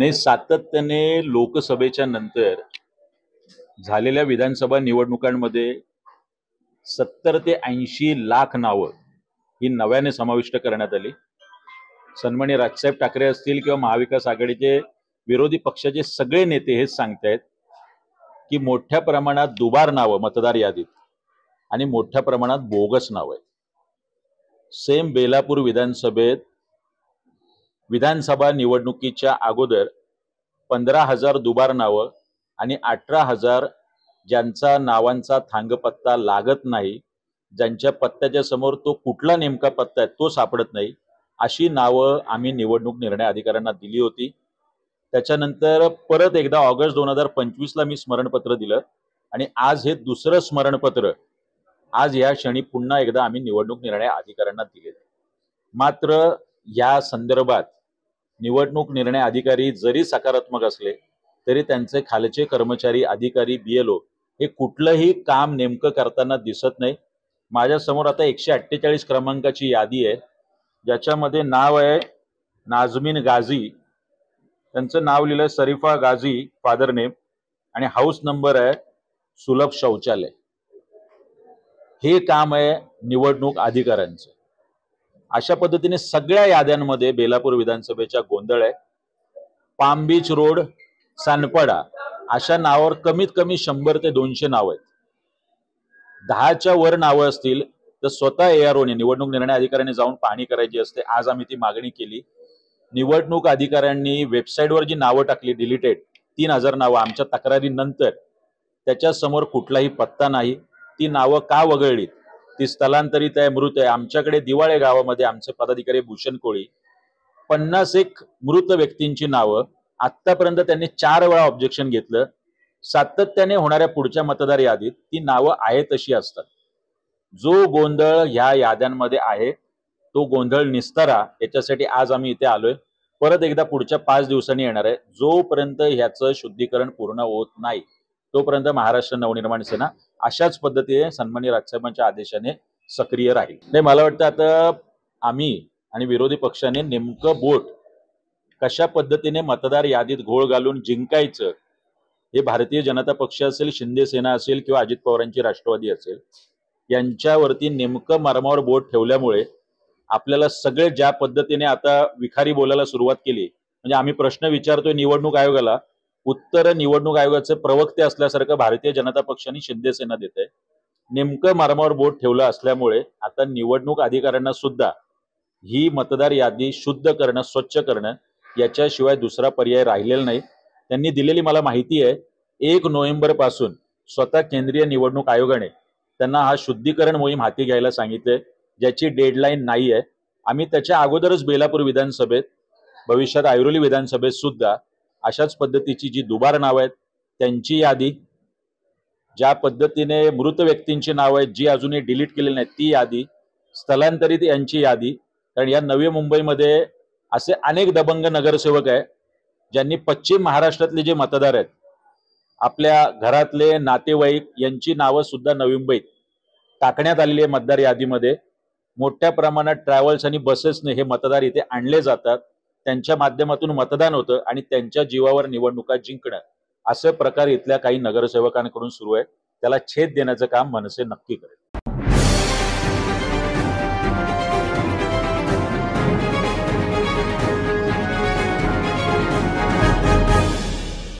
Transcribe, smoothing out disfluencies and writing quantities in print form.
नाही, सातत्याने लोकसभेच्या नंतर झालेल्या विधानसभा निवडणुकांमध्ये 70 ते 80 लाख नावं ही नव्याने समाविष्ट करण्यात आली. सन्माननीय राजसाहेब ठाकरे असतील किंवा महाविकास आघाडीचे विरोधी पक्षाचे सगळे नेते हेच सांगतायत की मोठ्या प्रमाणात दुबार नावं मतदार यादीत आणि मोठ्या प्रमाणात बोगस नावं आहेत. सेम बेलापूर विधानसभेत विधानसभा निवडणुकीच्या अगोदर 15,000 दुबार नावं आणि 18,000 ज्यांचा नावांचा थांगपत्ता लागत नाही, ज्यांच्या पत्त्याच्या समोर तो कुठला नेमका पत्ता आहे तो सापडत नाही, अशी नावं आम्ही निवडणूक निर्णय अधिकाऱ्यांना दिली होती. त्याच्यानंतर परत एकदा ऑगस्ट 2025ला मी स्मरणपत्र दिलं आणि आज हे दुसरं स्मरणपत्र आज या क्षणी पुन्हा एकदा आम्ही निवडणूक निर्णय अधिकाऱ्यांना दिले. मात्र या संदर्भात निवडणूक निर्णय अधिकारी जरी सकारात्मक असले तरी त्यांचे खालचे कर्मचारी अधिकारी BLO हे कुठलंही काम नेमकं करताना दिसत नाही. माझ्या समोर आता 148 क्रमांकाची यादी आहे, ज्याच्यामध्ये नाव आहे नाझमीन गाझी, त्यांचं नाव लिहिलंय सरीफा गाझी फादर नेम, आणि हाऊस नंबर आहे सुलभ शौचालय. हे काम आहे निवडणूक अधिकाऱ्यांचं. अशा पद्धतीने सगळ्या याद्यांमध्ये बेलापूर विधानसभेच्या गोंधळ आहे. पाम बीच रोड, सानपाडा अशा नावावर कमीत कमी 100 ते 200 नावं आहेत. 10च्या वर नावं असतील तर स्वतः AROने निवडणूक निर्णय अधिकाऱ्यांनी जाऊन पाहणी करायची असते. आज आम्ही ती मागणी केली. निवडणूक अधिकाऱ्यांनी वेबसाईटवर जी नावं टाकली डिलीटेड 3000 नावं आमच्या तक्रारीनंतर, त्याच्या समोर कुठलाही पत्ता नाही. ती नावं का वगळलीत? ती स्थलांतरित आहे, मृत आहे. आमच्याकडे दिवाळे गावामध्ये आमचे पदाधिकारी भूषण कोळी 51 मृत व्यक्तींची नावं आतापर्यंत त्यांनी 4 वेळा ऑब्जेक्शन घेतलं. सातत्याने होणाऱ्या पुढच्या मतदार यादीत ती नावं आहे तशी असतात. जो गोंधळ ह्या याद्यांमध्ये आहे तो गोंधळ निस्तारा याच्यासाठी आज आम्ही इथे आलोय. परत एकदा पुढच्या 5 दिवसांनी येणार आहे. जोपर्यंत ह्याचं शुद्धीकरण पूर्ण होत नाही तोपर्यंत महाराष्ट्र नवनिर्माण सेना अशाच पद्धतीने सन्माननीय राजसाहेबांच्या आदेशाने सक्रिय राहील. नाही, मला वाटतं आता आम्ही आणि विरोधी पक्षाने नेमकं बोट कशा पद्धतीने मतदार यादीत घोळ घालून जिंकायचं हे भारतीय जनता पक्ष असेल, शिंदे सेना असेल किंवा अजित पवारांची राष्ट्रवादी असेल, यांच्यावरती नेमकं मरमावर बोट ठेवल्यामुळे आपल्याला सगळे ज्या पद्धतीने आता विखारी बोलायला सुरुवात केली, म्हणजे आम्ही प्रश्न विचारतोय निवडणूक आयोगाला, उत्तर निवडणूक आयोगाचे प्रवक्ते असल्यासारखं भारतीय जनता पक्ष आणि शिंदे सेना देत आहे. नेमकं मरमावर बोट ठेवलं असल्यामुळे आता निवडणूक अधिकाऱ्यांना सुद्धा ही मतदार यादी शुद्ध करणं, स्वच्छ करणं याच्याशिवाय दुसरा पर्याय राहिलेला नाही. त्यांनी दिलेली मला माहिती आहे 1 नोव्हेंबर पासून स्वतः केंद्रीय निवडणूक आयोगाने त्यांना हा शुद्धीकरण मोहीम हाती घ्यायला सांगितले, ज्याची डेडलाईन नाही आहे. आम्ही त्याच्या अगोदरच बेलापूर विधानसभेत, भविष्यात ऐरोली विधानसभेत सुद्धा अशाच पद्धतीची जी दुबार नावं आहेत त्यांची यादी, ज्या पद्धतीने मृत व्यक्तींची नावं आहेत जी अजूनही डिलीट केलेली नाहीत ती यादी, स्थलांतरित यांची यादी, कारण या नवी मुंबईमध्ये असे अनेक दबंग नगरसेवक आहेत ज्यांनी पश्चिम महाराष्ट्रातले जे मतदार आहेत, आपल्या घरातले नातेवाईक यांची नावं सुद्धा नवी मुंबईत टाकण्यात आलेली आहे मतदार यादीमध्ये. मोठ्या प्रमाणात ट्रॅव्हल्स आणि बसेसने हे मतदार इथे आणले जातात, त्यांच्या माध्यमातून मतदान होतं आणि त्यांच्या जीवावर निवडणुका जिंकणं असे प्रकार इथल्या काही नगरसेवकांकडून सुरू आहे. त्याला छेद देण्याचं काम मनसे नक्की करेल.